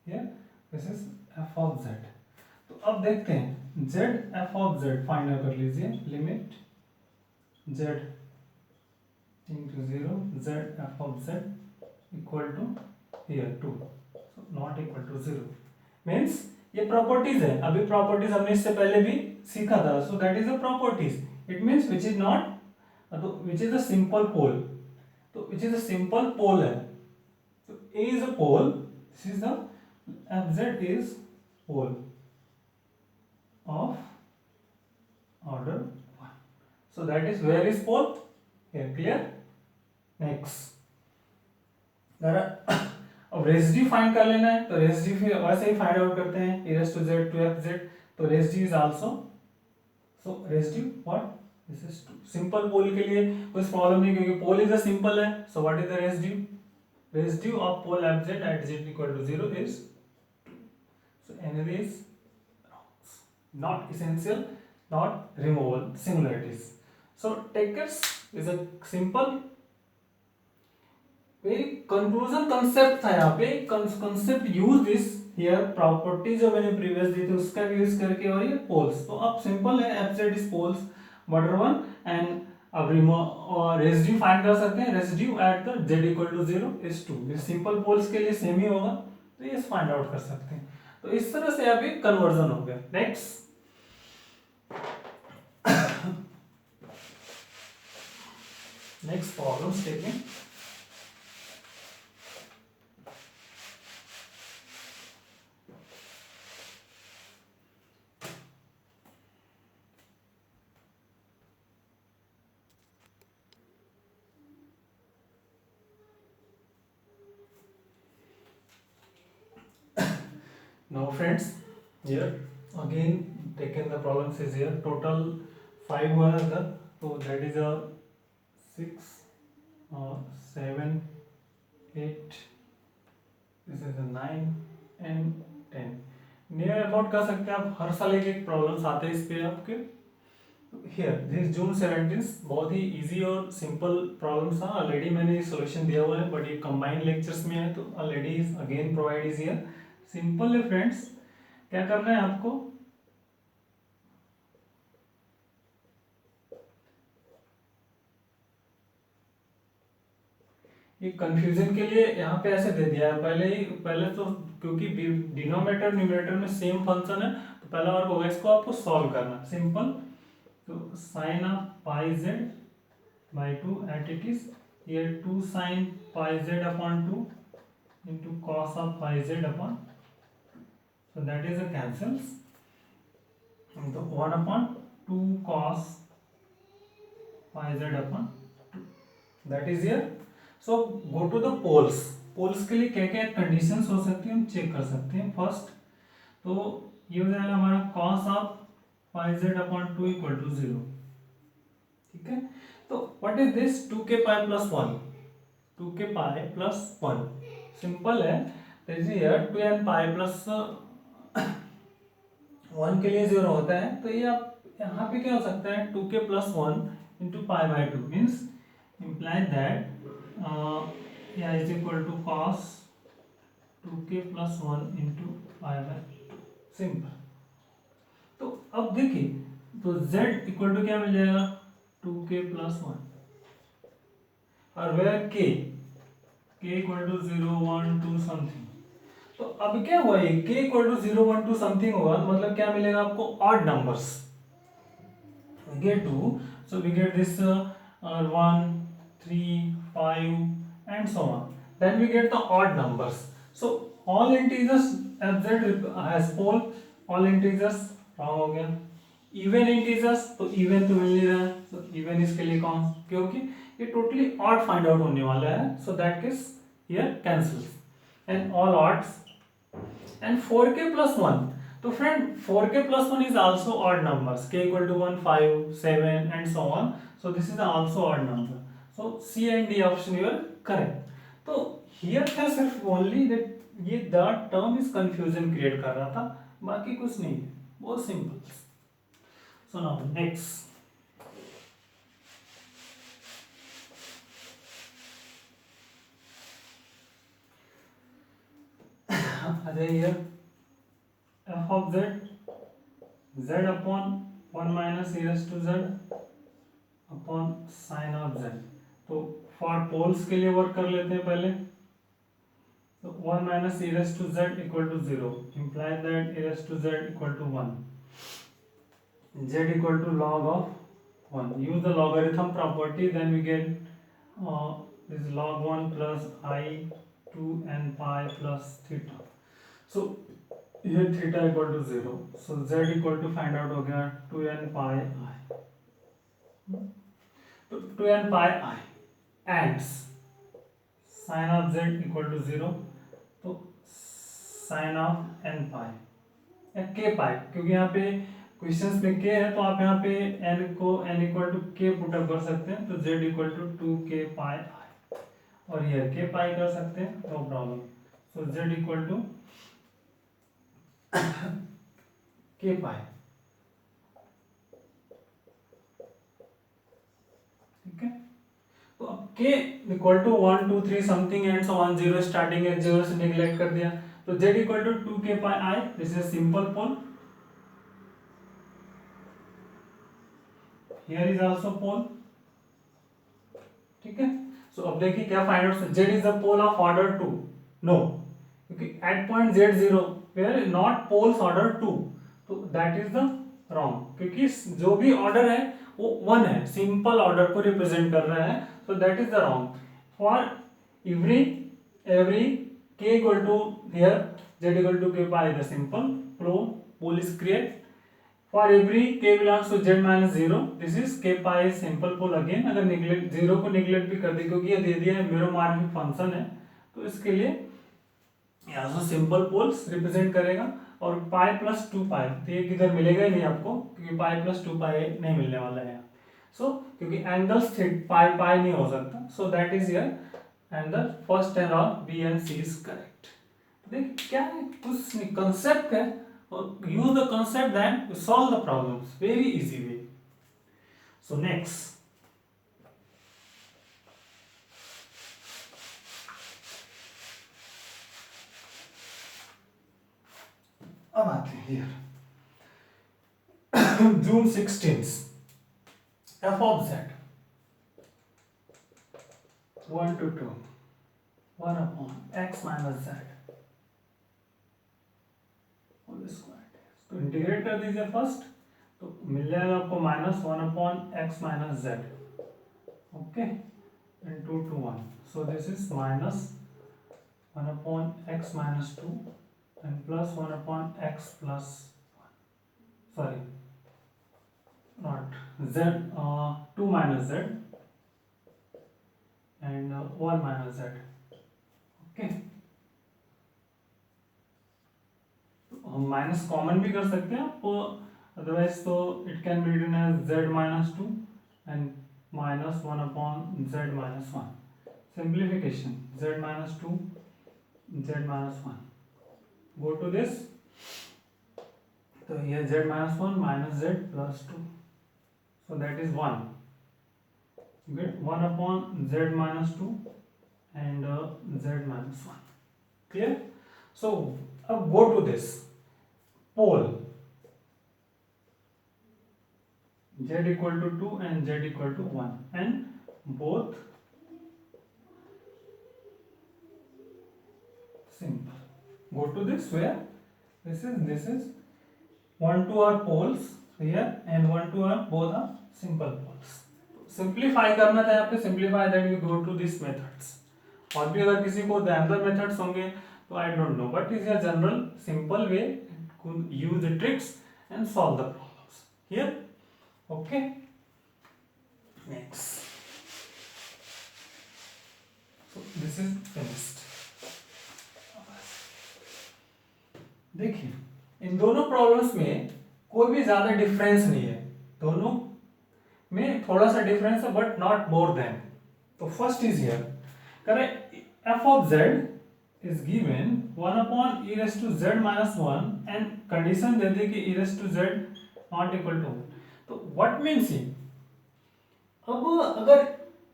here this is f of z. तो अब देखते हैं z f of z find कर लीजिए, limit z into 0 z f of z equal to here 2, so not equal to 0, means ये properties है. अभी properties हमने इससे पहले भी सीखा था, सो that is the properties. It means which is not, तो which is a simple pole, तो which is a simple pole है, तो a is a pole, this is the f Z is pole of order 1, so that is where is pole here, clear. Next, अब residue find कर लेना है, तो residue फिर वैसे ही फाइंड आउट करते हैं, e raised to z to f z, तो residue is also, so residue what, this is 2. Simple pole के लिए कुछ प्रॉब्लम नहीं, क्योंकि पोल इज अ सिंपल है. So what is the residue, residue of pole f z at z equal to 0 is 2. so anyway is not essential, not removable singularities. So takers is a simple, very conclusion concept था यहाँ पे, concept use this here, property जो मैंने previous दी थी उसका use करके, और ये पोल्स, तो अब सिंपल है, एफ जेड इज पोल्स बटर 1, एंड अब रेसिड्यू फाइंड कर सकते हैं, residue at the Z equal to 0 is 2. ये सिंपल पोल्स के लिए सेम ही होगा, तो ये फाइंड आउट कर सकते हैं. तो इस तरह से अभी कन्वर्जन हो गया. Next, next problem statement, Now friends, here again taken the problems is here total 5 हुआ था, तो that is a 6 7 8, this is a 9 and 10. Near about कर सकते हैं आप, हर साल एक एक प्रॉब्लम्स आते हैं इस पे आपके। हियर दिस जून 17 बहुत ही इजी और सिंपल प्रॉब्लम्स था, ऑलरेडी मैंने सॉल्यूशन दिया हुआ है, बट ये कंबाइंड लेक्चर्स में है तो already again provide is here. Simple है फ्रेंड्स, क्या करना है आपको, ये कंफ्यूजन के लिए यहाँ पे ऐसे दे दिया है पहले तो, क्योंकि डिनोमिनेटर न्यूमरेटर में सेम फंक्शन है तो पहला वर्क होगा इसको आपको सॉल्व करना, सिंपल। तो sine of pi Z by 2 at it is here 2 sine pi Z upon 2 into cos of pi z upon, so that is a cancels, so 1 upon 2 cos pi z upon 2, that is here. So go to the poles, poles के लिए क्या क्या conditions हो सकती है हम check कर सकते हैं। फर्स्ट तो ये हो जाएगा हमारा cos of pi z upon 2 equal to 0, ठीक है। तो what is this 2k pi plus 1, 2k pi plus 1 simple है, हियर 2n पाई प्लस 1 के लिए 0 होता है, तो ये आप यहाँ पे क्या हो सकता है 2k plus 1 into pi by 2 means imply that is equal to cos 2k plus 1 into pi by 2, simple. तो अब देखिए तो z इक्वल टू क्या मिल जाएगा 2k plus 1 और where k equal to 0 1 2 something. तो अब क्या हुआ, ये k इक्वल टू 0 1 2 समथिंग होगा, मतलब क्या मिलेगा आपको odd numbers, we get 2, so we get this 1 3 5 and so on, then we get the odd numbers, so all integers fz has pole, all integers wrong हो गया, इवन इंटीजर्स तो even तो मिल नहीं रहा है, so इवन इसके लिए कौन, क्योंकि ये टोटली ऑड फाइंड आउट होने वाला है, सो that case here cancels and all odds and 4k plus 1, तो friend 4k plus 1 is also odd numbers, k equal to 1 5 7 and so on, so this is also odd number, so C and D option you are correct। तो here था सिर्फ only that ये the term is confusion create कर रहा था, बाकी कुछ नहीं है, बहुत simple. So now next, here f of z z upon 1 minus e raised to z upon sin of z, तो फॉर पोल्स के लिए वर्क कर लेते हैं पहले, तो 1 minus e raised to z equal to 0 imply that e raised to z equal to 1, z equal to log of 1, use the logarithm property, then we get this log 1 plus I 2 n pi plus theta, so here theta equal to 0, so z equal to find out हो गया 2n pi I, तो 2n pi I and sin of z equal to 0, तो sin of n pi या k pi, क्योंकि यहाँ पे questions में k है तो आप यहाँ पे n को n equal to k put up कर सकते हैं, तो z equal to 2k pi I और ये k pi कर सकते हैं, no problem, so z equal to k pi, ठीक है। तो अब k equal to 1 2 3 something and so 1 0 starting at 0 से नेग्लेक्ट कर दिया, तो z equal to 2k pi I, this is simple pole, here is also pole, ठीक है। सो अब देखिए क्या find out, z is the pole of order 2, no, क्योंकि at point z0 where not poles order 2, तो that is the wrong, क्योंकि जो भी ऑर्डर है वो 1 है, सिंपल ऑर्डर को रिप्रेजेंट कर रहा है, so that is the wrong, for every k equal to here z equal to k pi, the simple pole is create, for every k belongs to z minus 0, this is k pi is simple pole again, अगर neglect 0 को neglect भी कर दे, क्योंकि ये दे दिया है मेरोमॉर्फिक function है, तो इसके लिए यहाँ से सिंपल पोल्स रिप्रेजेंट करेगा। और पाई प्लस टू पाई, तो ये किधर मिलेगा ही नहीं आपको, क्योंकि पाई प्लस टू पाई नहीं मिलने वाला है। सो क्योंकि एंगल्स पाई पाई नहीं हो सकता, so that is your angle first and all B and C is correct. देखिए क्या है, कुछ कंसेप्ट है, और use the concept then solve the problems very easy way. So next, अब आते हैं here June 16 f of z 1 to 2 1 upon x minus z होल स्क्वायर। तो इंटीग्रेट कर दीजिए फर्स्ट, तो मिल जाएगा आपको minus 1 upon X minus Z, okay, into 2 1, so this is minus 1 upon X minus 2 and plus 1 upon x plus 1, sorry not z, 2 minus z and 1 minus z, okay। तो हम minus common भी कर सकते हैं आप, अदरवाइज तो it can be written as z minus 2 and minus 1 upon z minus 1, simplification z minus 2 z minus 1, go to this, तो ये z minus 1 minus z plus 2, so that is 1, get 1 upon z minus 2 and z minus 1, clear। So अब go to this pole z equal to 2 and z equal to 1 and both simple, go to this where this is 1 2 are poles here and 1 2 are both are simple poles। Simplify करना था यहाँ पे, simplify that you go to this methods, और भी अगर किसी को other methods होंगे तो I don't know, but is a general simple way use the tricks and solve the problems here, okay. Next, so this is finished. देखिए इन दोनों प्रॉब्लम्स में कोई भी ज्यादा डिफरेंस नहीं है, दोनों में थोड़ा सा डिफरेंस है बट नॉट मोर देन। तो फर्स्ट इज हियर, करें f of z is given 1 upon e raised to z minus 1 and condition दे दी कि e raised to z not equal to 1, तो what means ये, अब अगर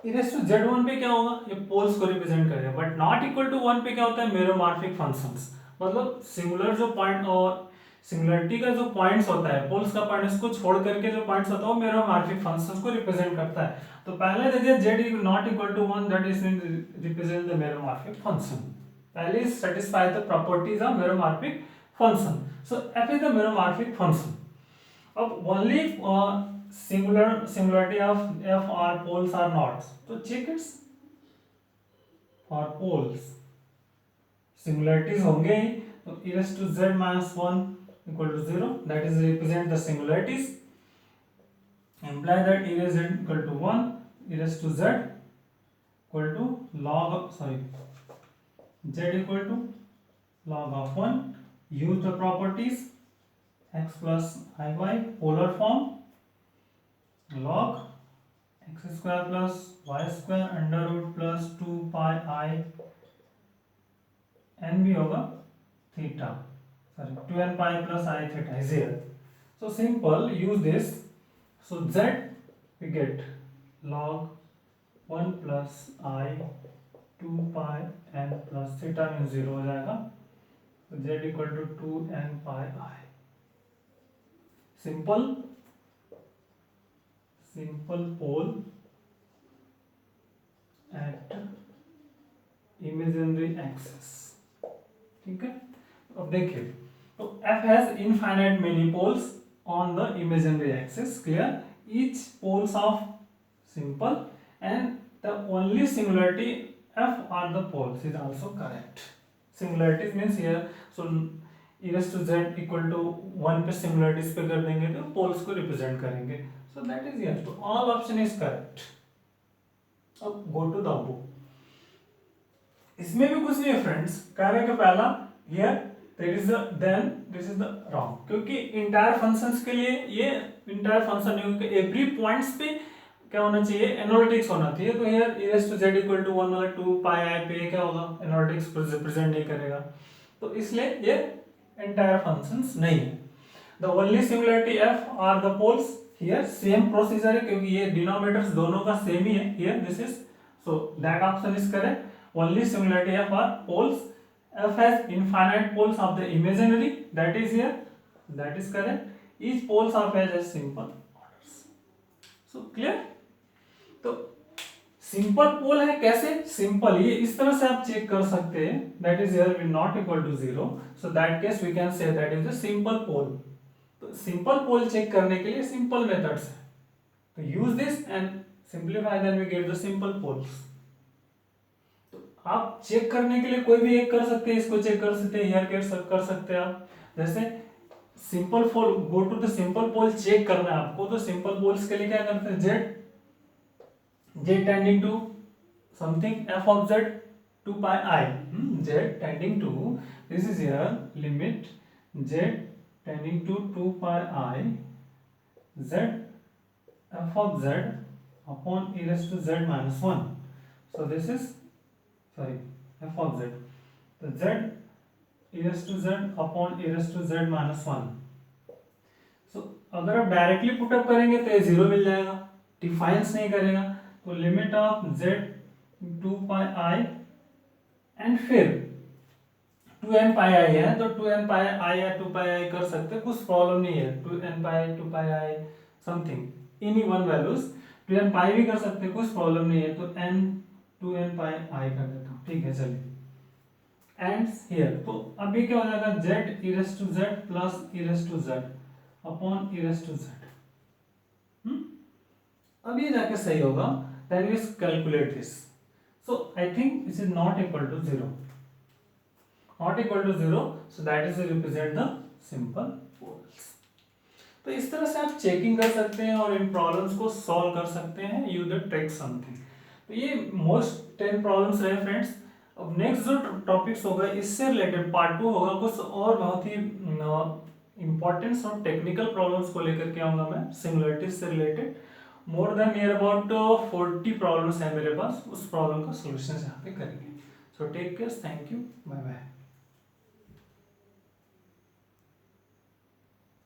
e raised to z1 पे क्या होगा, ये पोल्स को रिप्रेजेंट करेगा, बट नॉट इक्वल टू 1 पे क्या होता है, मेरोमॉर्फिक फंक्शंस, मतलब सिंगुलर जो पॉइंट और सिंगुलरिटी का जो पॉइंट्स होता है, पोल्स का पॉइंट इसको छोड़ करके जो पॉइंट्स होता है वो मेरोमॉर्फिक फंक्शंस को रिप्रेजेंट करता है। तो पहले देखिए z not equal to 1 that is represent the meromorphic function, पहले satisfy the properties of meromorphic function, so f is the meromorphic function। अब only singularity of f or poles are not, so check it for poles singularities होंगे ही, तो e raised to z minus 1 equal to 0, that is represent the singularities, imply that e raised to z equal to 1, e raised to z equal to log of, sorry, z equal to log of 1, use the properties x plus iy polar form, log x square plus y square under root plus 2 pi I n भी होगा theta, sorry 2n pi plus I theta is here, so simple use this, so z we get log 1 plus I 2 pi n plus theta means 0 हो जाएगा, तो z equal to 2n pi I, simple pole at imaginary axis, ठीक है। अब देखिए, तो f has infinite many poles on the imaginary axis, clear, each poles of simple and the only singularity f are the poles is also correct, singularities means here, so e raised to z equal to 1 पे singularities पे कर देंगे तो poles को represent करेंगे, सो that is here, तो all option is correct. अब go to the book, इसमें भी कुछ नहीं है फ्रेंड्स, कह रहे हैं कि पहला here that is the then this is the wrong, क्योंकि इंटायर फंक्शंस के लिए ये इंटायर फंक्शन नहीं, क्योंकि एवरी पॉइंट्स पे क्या होना चाहिए, एनालिटिक्स होना चाहिए। तो here e raised to z equal to 1 वाला 2 पाई आई पे क्या होगा, एनालिटिक्स प्रेजेंट नहीं करेगा, तो इसलिए ये इंटायर फंक्शंस नहीं है। The only similarity F are the poles, here same procedure है क्योंकि ये डिनोमिनेटर्स दोनों का सेम ही है, here this is, so that option is correct. Only similarity F are poles, f has infinite poles of the imaginary, that is here, that is correct. Each poles of f has simple orders. So clear? तो simple pole है कैसे, simple ये इस तरह से आप check कर सकते हैं, that is here will not equal to 0, so that case we can say that is the simple pole. तो सिंपल पोल चेक करने के लिए सिंपल मेथड्स है, तो use this and simplify, then we get the simple poles. आप check करने के लिए कोई भी एक कर सकते हैं, इसको चेक कर सकते हैं, हियर कर सकते हैं आप। जैसे simple pole, go to the simple pole check करना है आपको, तो सिंपल पोल्स के लिए क्या करते हैं, z tending to something f of z 2 pi i, z tending to, this is here limit z tending to 2 pi i z f of z upon e raised to z minus 1, so this is sorry f of z, तो z e raised to z upon e raised to z minus 1, so अगर आप directly put up करेंगे तो ये 0 मिल जाएगा, defines नहीं करेगा, तो limit of z 2 pi i and फिर 2n पाई i है, तो 2n पाई i या 2 पाई i कर सकते, कुछ प्रॉब्लम नहीं है, 2n pi 2 pi i something any one values, 2n पाई भी कर सकते, कुछ प्रॉब्लम नहीं है, तो n 2n पाई i कर देता हूँ, ठीक है चलिए। एंड हियर तो अभी क्या हो जाएगा, z e raised to z plus e raised to z upon e raised to z, अब ये जाके सही होगा, then we calculate this, so I think this is not equal to 0, not equal to 0, so that is represent the simple poles। तो इस तरह से आप चेकिंग कर सकते हैं और इन प्रॉब्लम्स को सॉल्व कर सकते हैं, यू द ट्रिक समथिंग। तो ये मोस्ट 10 प्रॉब्लम्स रहे फ्रेंड्स। अब नेक्स्ट जो टॉपिक्स होगा इससे रिलेटेड पार्ट 2 होगा, कुछ और बहुत ही इंपॉर्टेंस और टेक्निकल प्रॉब्लम्स को लेकर के आऊंगा मैं, सिमिलरिटीज से related. More than near about 40 problems है मेरे पास, उस प्रॉब्लम का सोल्यूशन यहाँ पे करेंगे। So take care, thank you, bye bye.